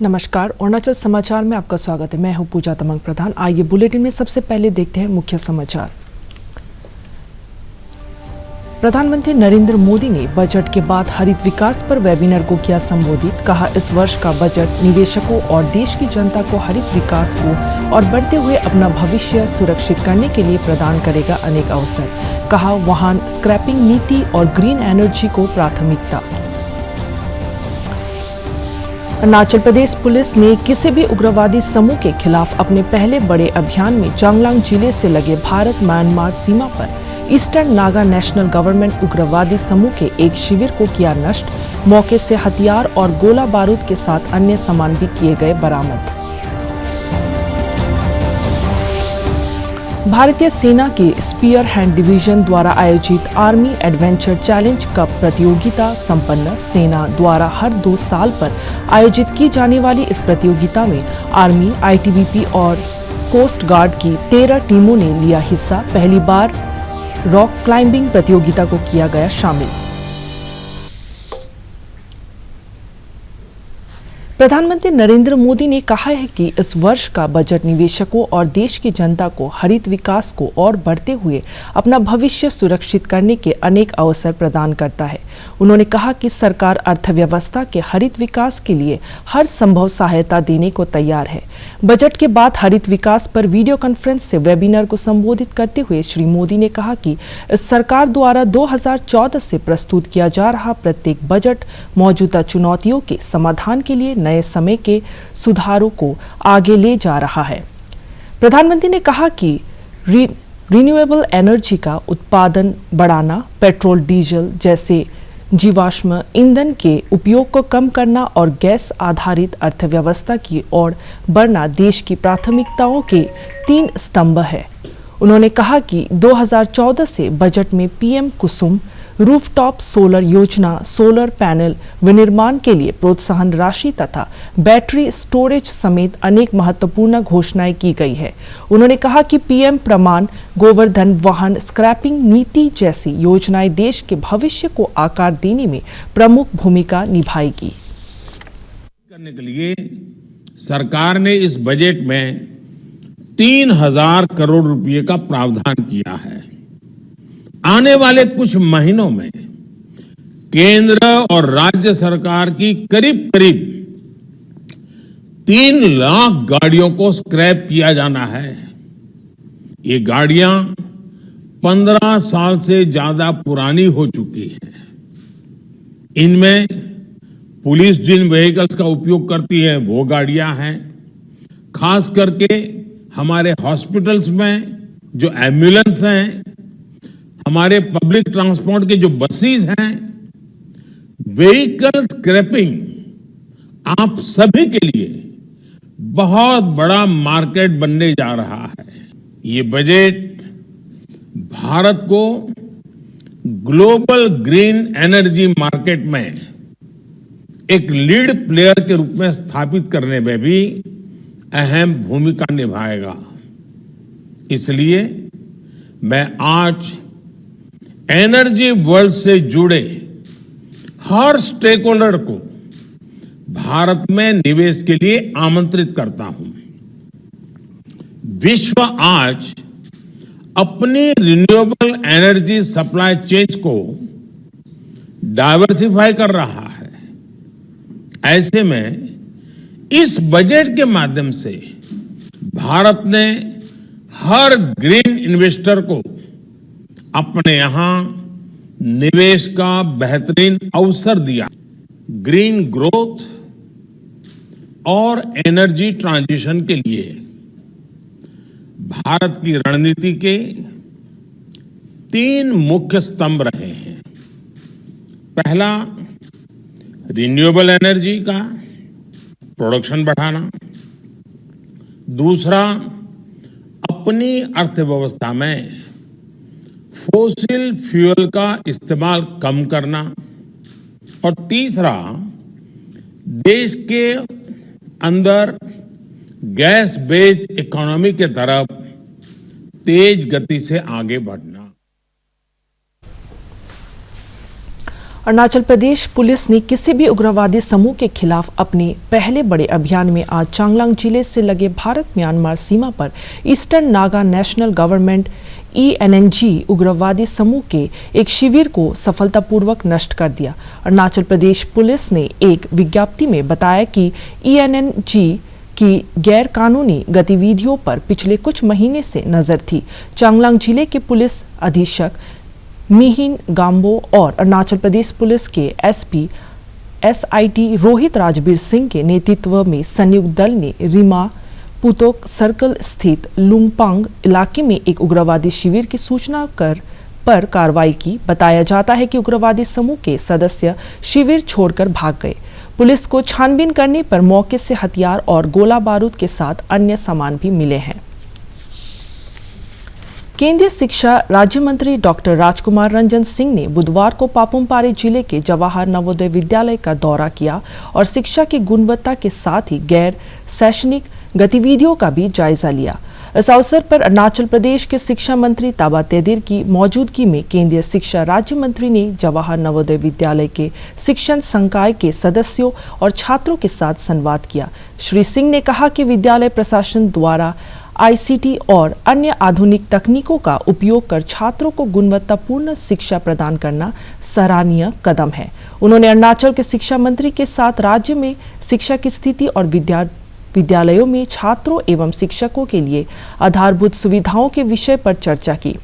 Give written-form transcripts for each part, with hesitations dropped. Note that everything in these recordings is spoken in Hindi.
नमस्कार, अरुणाचल समाचार में आपका स्वागत है। मैं हूं पूजा तमंग प्रधान। आइए बुलेटिन में सबसे पहले देखते हैं मुख्य समाचार। प्रधानमंत्री नरेंद्र मोदी ने बजट के बाद हरित विकास पर वेबिनार को किया संबोधित। कहा, इस वर्ष का बजट निवेशकों और देश की जनता को हरित विकास को और बढ़ते हुए अपना भविष्य सुरक्षित करने के लिए प्रदान करेगा अनेक अवसर। कहा, वाहन स्क्रैपिंग नीति और ग्रीन एनर्जी को प्राथमिकता। अरुणाचल प्रदेश पुलिस ने किसी भी उग्रवादी समूह के खिलाफ अपने पहले बड़े अभियान में चांगलांग जिले से लगे भारत म्यांमार सीमा पर ईस्टर्न नागा नेशनल गवर्नमेंट उग्रवादी समूह के एक शिविर को किया नष्ट। मौके से हथियार और गोला बारूद के साथ अन्य सामान भी किए गए बरामद। भारतीय सेना के स्पीयर हैंड डिवीजन द्वारा आयोजित आर्मी एडवेंचर चैलेंज कप प्रतियोगिता संपन्न। सेना द्वारा हर 2 साल पर आयोजित की जाने वाली इस प्रतियोगिता में आर्मी, आईटीबीपी और कोस्ट गार्ड की 13 टीमों ने लिया हिस्सा। पहली बार रॉक क्लाइंबिंग प्रतियोगिता को किया गया शामिल। प्रधानमंत्री नरेंद्र मोदी ने कहा है कि इस वर्ष का बजट निवेशकों और देश की जनता को हरित विकास को और बढ़ते हुए अपना भविष्य सुरक्षित करने के अनेक अवसर प्रदान करता है। उन्होंने कहा कि सरकार अर्थव्यवस्था के हरित विकास के लिए हर संभव सहायता देने को तैयार है। बजट के बाद हरित विकास पर वीडियो कॉन्फ्रेंस से वेबिनार को संबोधित करते हुए श्री मोदी ने कहा कि इस सरकार द्वारा 2014 से प्रस्तुत किया जा रहा प्रत्येक बजट मौजूदा चुनौतियों के समाधान के लिए नए समय के सुधारों को आगे ले जा रहा है। प्रधानमंत्री ने कहा कि रिन्यूएबल एनर्जी का उत्पादन बढ़ाना, पेट्रोल डीजल जैसे जीवाश्म ईंधन के उपयोग को कम करना और गैस आधारित अर्थव्यवस्था की ओर बढ़ना देश की प्राथमिकताओं के 3 स्तंभ है। उन्होंने कहा कि 2014 से बजट में पीएम कुसुम, रूफटॉप सोलर योजना, सोलर पैनल विनिर्माण के लिए प्रोत्साहन राशि तथा बैटरी स्टोरेज समेत अनेक महत्वपूर्ण घोषणाएं की गई है। उन्होंने कहा कि पीएम प्रमाण, गोवर्धन वाहन स्क्रैपिंग नीति जैसी योजनाएं देश के भविष्य को आकार देने में प्रमुख भूमिका निभाएगी। करने के लिए सरकार ने इस बजट में 3000 करोड़ रुपए का प्रावधान किया है। आने वाले कुछ महीनों में केंद्र और राज्य सरकार की करीब करीब 3 लाख गाड़ियों को स्क्रैप किया जाना है। ये गाड़ियां 15 साल से ज्यादा पुरानी हो चुकी हैं। इनमें पुलिस जिन व्हीकल्स का उपयोग करती है वो गाड़ियां हैं। खास करके हमारे हॉस्पिटल्स में जो एम्बुलेंस हैं, हमारे पब्लिक ट्रांसपोर्ट के जो बसेस हैं, व्हीकल स्क्रैपिंग आप सभी के लिए बहुत बड़ा मार्केट बनने जा रहा है। ये बजट भारत को ग्लोबल ग्रीन एनर्जी मार्केट में एक लीड प्लेयर के रूप में स्थापित करने में भी अहम भूमिका निभाएगा। इसलिए मैं आज एनर्जी वर्ल्ड से जुड़े हर स्टेक होल्डर को भारत में निवेश के लिए आमंत्रित करता हूं। विश्व आज अपनी रिन्यूएबल एनर्जी सप्लाई चेन को डाइवर्सिफाई कर रहा है। ऐसे में इस बजट के माध्यम से भारत ने हर ग्रीन इन्वेस्टर को अपने यहां निवेश का बेहतरीन अवसर दिया। ग्रीन ग्रोथ और एनर्जी ट्रांजिशन के लिए भारत की रणनीति के 3 मुख्य स्तंभ रहे हैं। पहला, रिन्यूएबल एनर्जी का प्रोडक्शन बढ़ाना। दूसरा, अपनी अर्थव्यवस्था में फोसिल फ्यूल का इस्तेमाल कम करना। और तीसरा, देश के अंदर गैस बेस्ड इकोनॉमी के तरफ तेज गति से आगे बढ़ना। अरुणाचल प्रदेश पुलिस ने किसी भी उग्रवादी समूह के खिलाफ अपने पहले बड़े अभियान में आज चांगलांग जिले से लगे भारत म्यांमार सीमा पर eastern Naga national government ENNG उग्रवादी समूह के एक शिविर को सफलतापूर्वक नष्ट कर दिया। अरुणाचल प्रदेश पुलिस ने एक विज्ञप्ति में बताया कि ENNG की गैर कानूनी गतिविधियों पर पिछले कुछ महीने से नजर थी। चांगलांग जिले के पुलिस अधीक्षक मिहिन गाम्बो और अरुणाचल प्रदेश पुलिस के SP SIT रोहित राजबीर सिंह के नेतृत्व में संयुक्त दल ने रीमा पुतोक सर्कल स्थित लुंगपांग इलाके में एक उग्रवादी शिविर की सूचना पर कार्रवाई की। बताया जाता है कि उग्रवादी समूह के सदस्य शिविर छोड़कर भाग गए। पुलिस को छानबीन करने पर मौके से हथियार और गोला बारूद के साथ अन्य सामान भी मिले हैं। केंद्रीय शिक्षा राज्य मंत्री डॉक्टर राजकुमार रंजन सिंह ने बुधवार को पापुम-पारे जिले के जवाहर नवोदय विद्यालय का दौरा किया और शिक्षा की गुणवत्ता के साथ ही गैर शैक्षणिक गतिविधियों का भी जायजा लिया। इस अवसर पर अरुणाचल प्रदेश के शिक्षा मंत्री ताबा तेदिर की मौजूदगी में केंद्रीय शिक्षा राज्य मंत्री ने जवाहर नवोदय विद्यालय के शिक्षण संकाय के सदस्यों और छात्रों के साथ संवाद किया। श्री सिंह ने कहा कि विद्यालय प्रशासन द्वारा ICT और अन्य आधुनिक तकनीकों का उपयोग कर छात्रों को गुणवत्तापूर्ण शिक्षा प्रदान करना सराहनीय कदम है। उन्होंने अरुणाचल के शिक्षा मंत्री के साथ राज्य में शिक्षा की स्थिति और विद्यालयों में छात्रों एवं शिक्षकों के लिए आधारभूत सुविधाओं के विषय पर चर्चा की।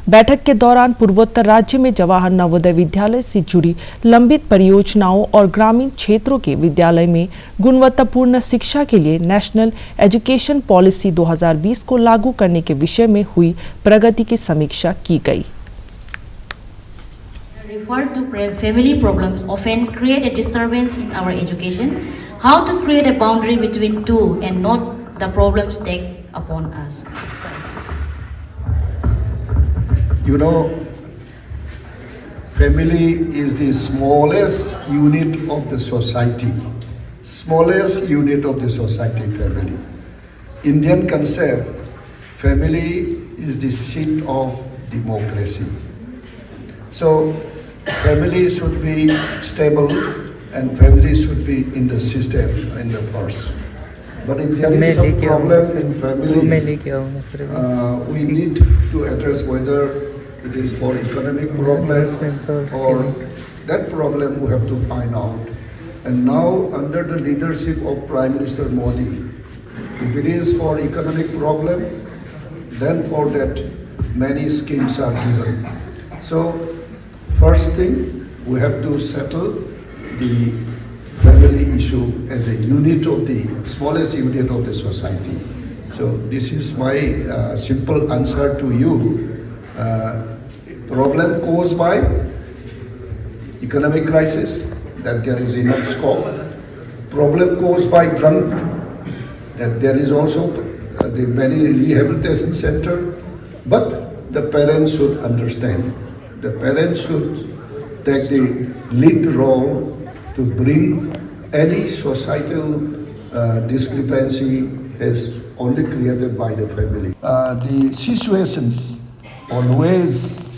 बैठक के दौरान पूर्वोत्तर राज्य में जवाहर नवोदय विद्यालय से जुड़ी लंबित परियोजनाओं और ग्रामीण क्षेत्रों के विद्यालय में गुणवत्तापूर्ण शिक्षा के लिए नेशनल एजुकेशन पॉलिसी 2020 को लागू करने के विषय में हुई प्रगति की समीक्षा की गई। Referred to family problems often create a disturbance in our education. How to create a boundary between two and not the problems take upon us. You know, family is the smallest unit of the society. Smallest unit of the society, family. Indian concept, family is the seat of democracy. So, family should be stable and family should be in the system, in the first. But if there is some problem in family, we need to address whether it is for economic problem or that problem we have to find out. And now under the leadership of Prime Minister Modi, if it is for economic problem, then for that many schemes are given. So first thing, we have to settle the family issue as a unit of the smallest unit of the society. So this is my simple answer to you. Problem caused by economic crisis, that there is enough scope. Problem caused by drunk, that there is also the many rehabilitation center. But the parents should understand. The parents should take the lead role to bring any societal discrepancy is only created by the family. The situations always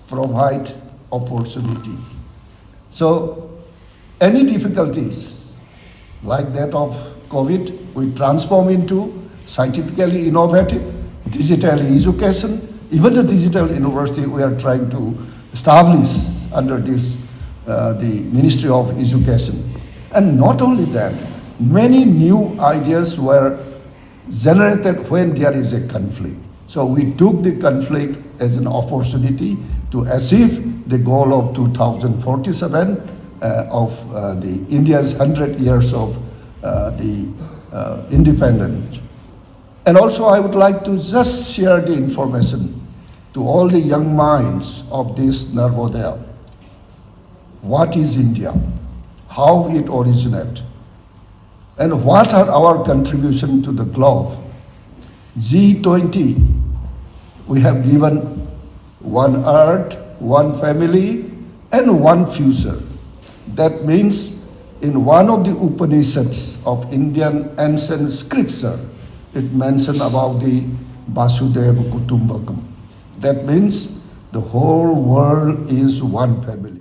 provide opportunity. So any difficulties like that of COVID, we transform into scientifically innovative digital education. Even the digital university we are trying to establish under this the Ministry of Education. And not only that, many new ideas were generated when there is a conflict. So we took the conflict as an opportunity to achieve the goal of 2047 of the India's 100 years of the independence. And also I would like to just share the information to all the young minds of this Narvodaya. What is India? How it originated? And what are our contribution to the globe? G20, we have given one earth, one family, and one future. That means in one of the Upanishads of Indian ancient scripture, it mentioned about the Vasudeva Kutumbakam. That means the whole world is one family.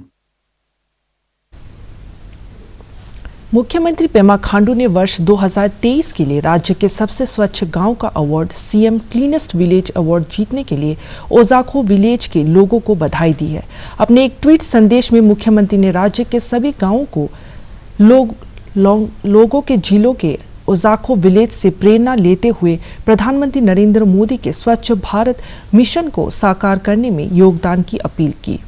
मुख्यमंत्री पेमा खांडू ने वर्ष 2023 के लिए राज्य के सबसे स्वच्छ गांव का award CM cleanest village award जीतने के लिए ओजाखो विलेज के लोगों को बधाई दी है। अपने एक ट्वीट संदेश में मुख्यमंत्री ने राज्य के सभी गांवों को लोगों के जिलों के ओजाखो विलेज से प्रेरणा लेते हुए प्रधानमंत्री नरेंद्र मोदी के स्वच्छ भारत मिशन को साकार करने में योगदान की अपील की।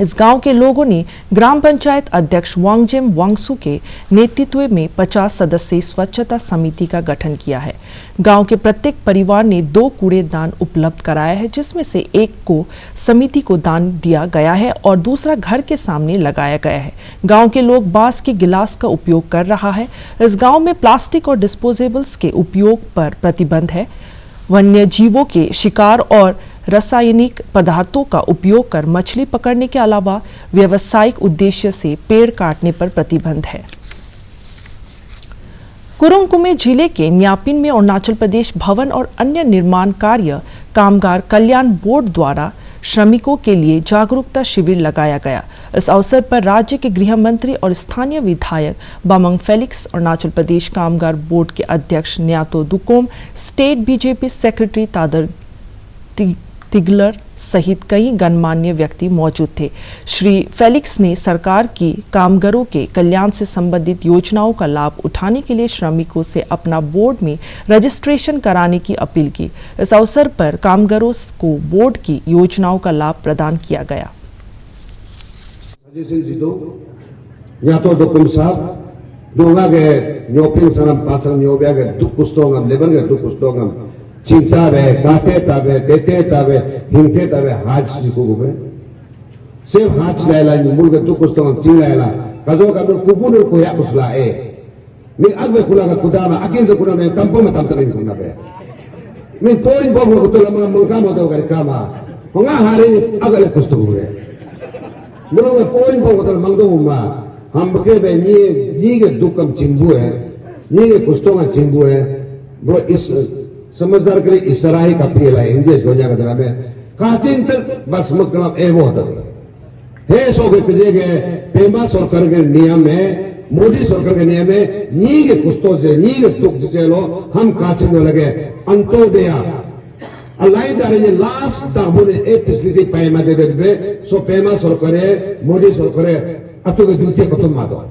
इस गांव के लोगों ने ग्राम पंचायत अध्यक्ष वांगजेम वांगसू के नेतृत्व में 50 सदस्यीय स्वच्छता समिति का गठन किया है। गांव के प्रत्येक परिवार ने 2 कूड़ेदान उपलब्ध कराया है, जिसमें से एक को समिति को दान दिया गया है और दूसरा घर के सामने लगाया गया है। गांव के लोग बांस के गिलास का उपयोग कर रहा है। इस गांव में प्लास्टिक और डिस्पोजेबल्स के उपयोग पर प्रतिबंध है। वन्य जीवों के शिकार और रासायनिक पदार्थों का उपयोग कर मछली पकड़ने के अलावा व्यावसायिक उद्देश्य से पेड़ काटने पर प्रतिबंध है। कुरुंग कुमे जिले के न्यापिन में अरुणाचल प्रदेश भवन और अन्य निर्माण कार्य कामगार कल्याण बोर्ड द्वारा श्रमिकों के लिए जागरूकता शिविर लगाया गया। इस अवसर पर राज्य के गृह मंत्री और स्थानीय विधायक बामंग फेलिक्स, अरुणाचल प्रदेश कामगार बोर्ड के अध्यक्ष न्यातो दुकोम, स्टेट बीजेपी सेक्रेटरी तादर तिगलर सहित कई गणमान्य व्यक्ति मौजूद थे। श्री फेलिक्स ने सरकार की कामगारों के कल्याण से संबंधित योजनाओं का लाभ उठाने के लिए श्रमिकों से अपना बोर्ड में रजिस्ट्रेशन कराने की अपील की। इस अवसर पर कामगारों को बोर्ड की योजनाओं का लाभ प्रदान किया गया। चिंता वे काटे तावे देते तावे हिंते तावे हाज जिको गुबे सिर्फ हाज लायला मुर्गे तो कुछ तो चिंग लायला कजो का कुबुन को या कुसला ए मैं अगवे कुला का कुदाना अकिन से कुला में तंपो में तंप नहीं कुना बे मैं पोइन बो को तो लमा मुर्गा मदो करे कामा होगा हारे अगले कुछ तो हुए मुरो में पोइन बो को तो मंगदो मा हम बके बे ये के दुकम चिंबू है ये कुछ तो का चिंबू है ब्रो इस समझदार के लिए इस तरह ही काफी है इंग्लिश गोजा का तरह में काचिन तक बस मतलब ए वो होता है सो के कजेगे पेमा सरकार के नियम में मोदी सरकार के नियम में नी के कुस्तों से नी के तुक से लो हम काचिन में लगे अंतोदया अलाइन दारे ने लास्ट ताबुने ए पिछली पेमा दे दे सो पेमा सरकार मोदी सरकार अतु के दूसरे को तुम मादो।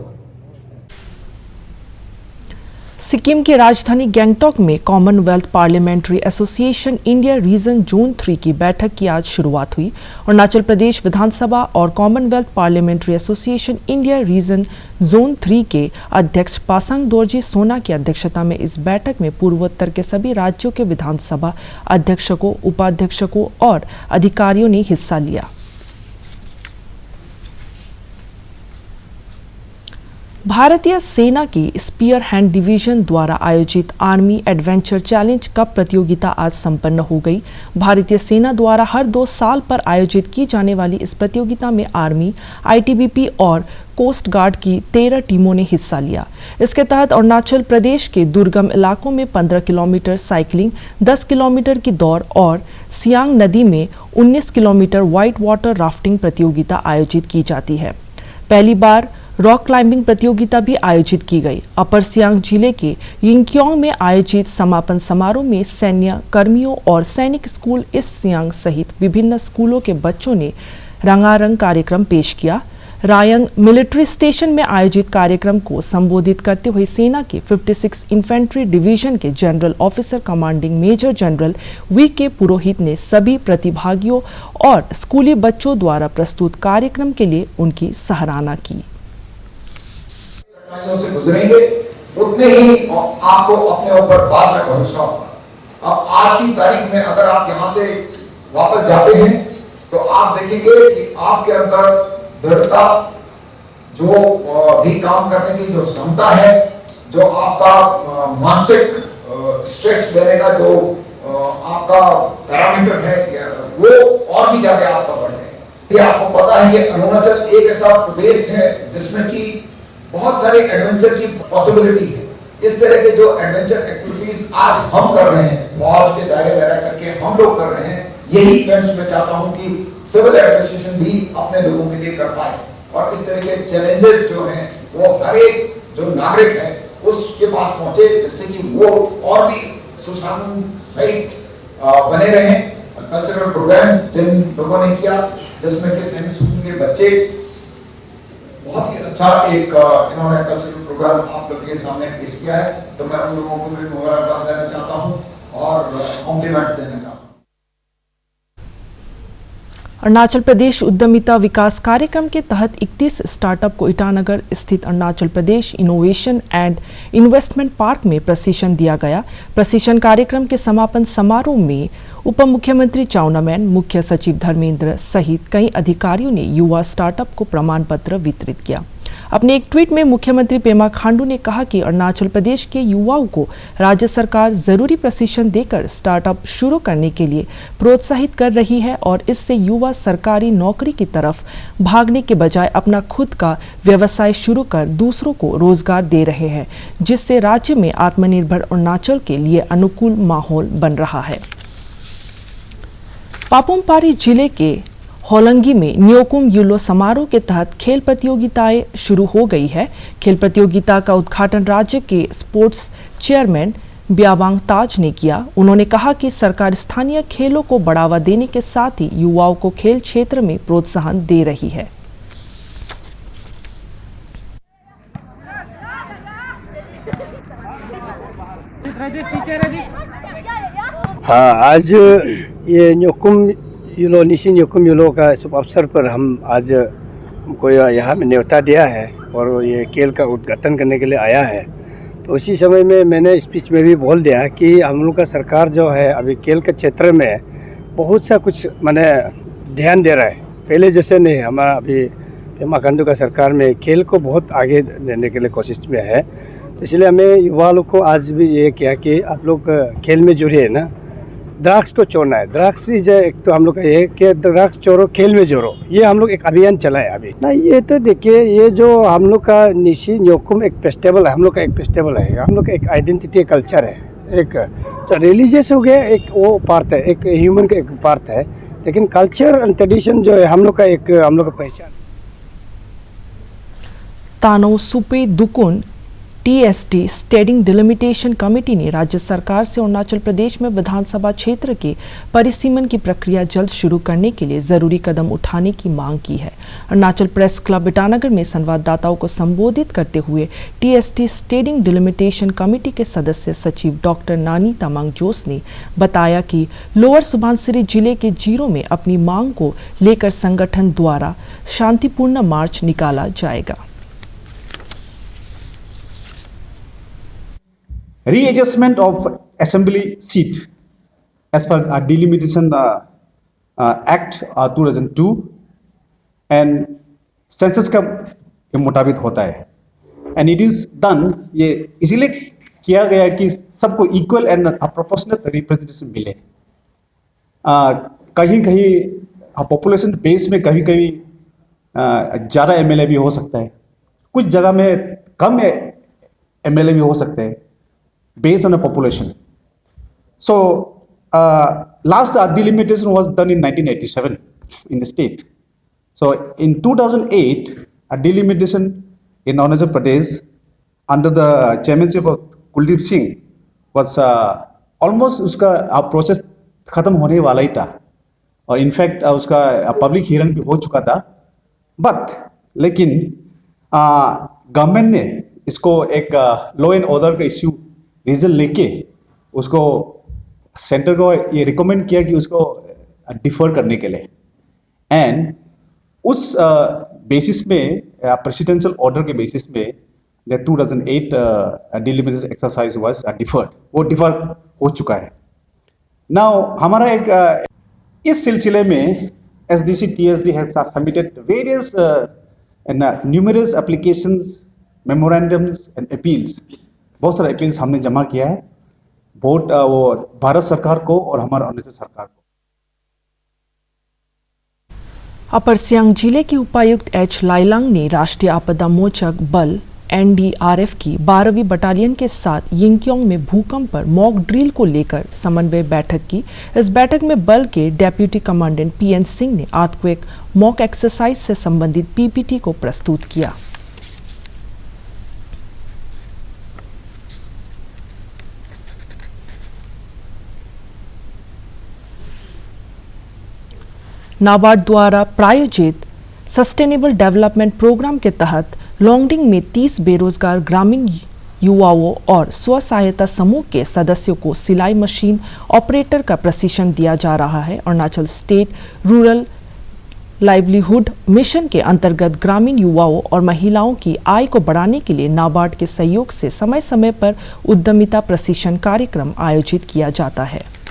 सिक्किम की राजधानी गैंगटॉक में Commonwealth parliamentary association India region zone 3 की बैठक की आज शुरुआत हुई। अरुणाचल प्रदेश विधानसभा और Commonwealth parliamentary association India region zone 3 के अध्यक्ष पासांग दोरजी सोना की अध्यक्षता में इस बैठक में पूर्वोत्तर के सभी राज्यों के विधानसभा अध्यक्षकों, उपाध्यक्षकों और अधिकारियों ने हिस्सा लिया। भारतीय सेना की स्पीयर हैंड डिवीजन द्वारा आयोजित आर्मी एडवेंचर चैलेंज कप प्रतियोगिता आज संपन्न हो गई। भारतीय सेना द्वारा हर 2 साल पर आयोजित की जाने वाली इस प्रतियोगिता में आर्मी, आईटीबीपी और कोस्ट गार्ड की 13 टीमों ने हिस्सा लिया। इसके तहत अरुणाचल प्रदेश के दुर्गम इलाकों में 15 किलोमीटर साइकिलिंग, 10 किलोमीटर की दौड़ और सियांग नदी में 19 किलोमीटर व्हाइट वाटर राफ्टिंग प्रतियोगिता आयोजित की जाती है। पहली बार रॉक क्लाइंबिंग प्रतियोगिता भी आयोजित की गई। अपर सियांग जिले के यिंगक्योंग में आयोजित समापन समारोह में सैन्य कर्मियों और सैनिक स्कूल ईस्ट सियांग सहित विभिन्न स्कूलों के बच्चों ने रंगारंग कार्यक्रम पेश किया। रायंग मिलिट्री स्टेशन में आयोजित कार्यक्रम को संबोधित करते हुए सेना के 56 इन्फेंट्री डिवीजन के general officer commanding major general V K. Purohit ने सभी प्रतिभागियों और स्कूली बच्चों द्वारा प्रस्तुत कार्यक्रम के लिए उनकी सराहना की। से गुजरेंगे उतने ही आपको अपने ऊपर बाद में भरोसा होगा। अब आज की तारीख में अगर आप यहाँ से वापस जाते हैं तो आप देखेंगे कि आपके अंदर दृढ़ता, जो भी काम करने की जो क्षमता है, जो आपका मानसिक स्ट्रेस लेने का जो आपका पैरामीटर है, वो और भी ज्यादा आपका बढ़ जाएगा। ये आपको पता है कि अरुणाचल एक ऐसा प्रदेश है जिसमें कि बहुत सारे एडवेंचर की पॉसिबिलिटी है। इस तरह के जो एडवेंचर एक्टिविटीज आज हम कर रहे हैं, फौज के दायरे में रह करके हम लोग कर रहे हैं, यही इवेंट्स में चाहता हूं कि सिविल एडमिनिस्ट्रेशन भी अपने लोगों के लिए कर पाए और इस तरह के चैलेंजेस जो हैं वो हर एक जो नागरिक है उसके पास पहुंचे, जिससे कि वो और भी सुशासन सहित बने रहे। कल्चरल प्रोग्राम जिन लोगों ने किया, जिसमें कि सैनिक स्कूल के बच्चे बहुत ही अच्छा एक इन्होंने कल्चरल प्रोग्राम आप लोगों के सामने पेश किया है, तो मैं उन लोगों को भी मुबारकबाद देना चाहता हूँ और कॉम्प्लीमेंट्स देना चाहता हूँ। अरुणाचल प्रदेश उद्यमिता विकास कार्यक्रम के तहत 31 स्टार्टअप को ईटानगर स्थित Arunachal Pradesh innovation and investment park में प्रशिक्षण दिया गया। प्रशिक्षण कार्यक्रम के समापन समारोह में उप मुख्यमंत्री चाउना मैन, मुख्य सचिव धर्मेंद्र सहित कई अधिकारियों ने युवा स्टार्टअप को प्रमाण पत्र वितरित किया। अपने एक ट्वीट में मुख्यमंत्री पेमा खांडू ने कहा कि अरुणाचल प्रदेश के युवाओं को राज्य सरकार जरूरी प्रशिक्षण देकर स्टार्टअप शुरू करने के लिए प्रोत्साहित कर रही है और इससे युवा सरकारी नौकरी की तरफ भागने के बजाय अपना खुद का व्यवसाय शुरू कर दूसरों को रोजगार दे रहे हैं, जिससे राज्य में आत्मनिर्भर अरुणाचल के लिए अनुकूल माहौल बन रहा है। पापुम पारे जिले के होलंगी में न्योकुम यूलो समारोह के तहत खेल प्रतियोगिताएं शुरू हो गई है। खेल प्रतियोगिता का उद्घाटन राज्य के स्पोर्ट्स चेयरमैन ब्यावांग ताज ने किया। उन्होंने कहा कि सरकार स्थानीय खेलों को बढ़ावा देने के साथ ही युवाओं को खेल क्षेत्र में प्रोत्साहन दे रही है। हाँ, आज ये न्योकुम यूलो निशी न्योकुम यूलो का शुभ अवसर पर हम आज हमको यहाँ में न्योता दिया है और ये खेल का उद्घाटन करने के लिए आया है। तो उसी समय में मैंने स्पीच में भी बोल दिया कि हम लोग का सरकार जो है अभी खेल के क्षेत्र में बहुत सा कुछ माने ध्यान दे रहा है, पहले जैसे नहीं। हमारा अभी पेमा खांडू का सरकार में खेल को बहुत आगे देने के लिए कोशिश में है। तो इसलिए हमें युवा लोग को आज भी ये किया कि आप लोग खेल में जुड़िए ना, ड्रग्स को छोड़ना है। ड्रग्स एक तो हम लोग का ये कि ड्रग्स छोड़ो, खेल में जोड़ो, ये हम लोग एक अभियान चलाए अभी ना। ये तो देखिए, ये जो हम लोग का निशी न्योकुम एक फेस्टिवल है, हम लोग का एक फेस्टिवल है, हम लोग का एक आइडेंटिटी कल्चर है। एक तो रिलीजियस हो गया, एक वो पार्ट है, एक ह्यूमन का एक पार्ट है, लेकिन कल्चर एंड ट्रेडिशन जो है हम लोग का पहचान। तानो सुपे दुकुन TST स्टेडिंग डिलिमिटेशन कमेटी ने राज्य सरकार से अरुणाचल प्रदेश में विधानसभा क्षेत्र के परिसीमन की प्रक्रिया जल्द शुरू करने के लिए जरूरी कदम उठाने की मांग की है। अरुणाचल प्रेस क्लब ईटानगर में संवाददाताओं को संबोधित करते हुए TST स्टेडिंग डिलिमिटेशन कमेटी के सदस्य सचिव डॉक्टर नानी तमांग जोस ने बताया कि लोअर सुबनसिरी जिले के जीरो में अपनी मांग को लेकर संगठन द्वारा शांतिपूर्ण मार्च निकाला जाएगा। Readjustment of assembly seat as per delimitation Act 2002 and census का मुताबिक होता है एंड इट इज डन। ये इसीलिए किया गया कि सबको इक्वल एंड प्रोपोर्शनल रिप्रेजेंटेशन मिले। कहीं कहीं पॉपुलेशन बेस में कभी कभी ज़्यादा MLA भी हो सकता है, कुछ जगह में कम MLA भी हो सकते हैं based on a population. So last delimitation was done in 1987 in the state. So in 2008 a delimitation in Arunachal Pradesh under the chairmanship of Kuldeep Singh was almost उसका प्रोसेस ख़त्म होने वाला ही था और इनफैक्ट उसका पब्लिक हियरिंग भी हो चुका था। बट लेकिन गवर्नमेंट ने इसको एक लॉ एंड ऑर्डर का इश्यू रीजन लेके उसको सेंटर को ये रिकमेंड किया कि उसको डिफर करने के लिए एंड उस बेसिस में प्रेसिडेंशियल ऑर्डर के बेसिस में 2008 डिलिमिटेशन एक्सरसाइज वाज डिफर्ड, वो डिफर हो चुका है। नाउ हमारा एक इस सिलसिले में SDC TSD has submitted various numerous applications, memorandums and appeals, बहुत सारे अपील्स हमने जमा किया है वोट वो भारत सरकार को और हमारा अरुणाचल सरकार को। अपर सियांग जिले के उपायुक्त H लाइलांग ने राष्ट्रीय आपदा मोचक बल NDRF की 12वीं बटालियन के साथ यिंगक्योंग में भूकंप पर मॉक ड्रिल को लेकर समन्वय बैठक की। इस बैठक में बल के डेप्यूटी कमांडेंट PN सिंह ने अर्थक्वेक मॉक एक्सरसाइज से संबंधित PPT को प्रस्तुत किया। नाबार्ड द्वारा प्रायोजित सस्टेनेबल डेवलपमेंट प्रोग्राम के तहत लोंगडिंग में 30 बेरोजगार ग्रामीण युवाओं और स्व सहायता समूह के सदस्यों को सिलाई मशीन ऑपरेटर का प्रशिक्षण दिया जा रहा है। Arunachal state rural livelihood mission के अंतर्गत ग्रामीण युवाओं और महिलाओं की आय को बढ़ाने के लिए नाबार्ड के सहयोग से समय समय पर उद्यमिता प्रशिक्षण कार्यक्रम आयोजित किया जाता है।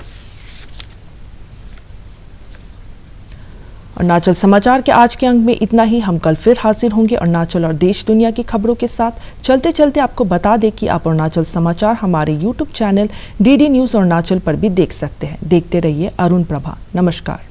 अरुणाचल समाचार के आज के अंक में इतना ही। हम कल फिर हाजिर होंगे अरुणाचल और देश दुनिया की खबरों के साथ। चलते चलते आपको बता दें कि आप अरुणाचल समाचार हमारे YouTube channel DD news Arunachal पर भी देख सकते हैं। देखते रहिए अरुण प्रभा। नमस्कार।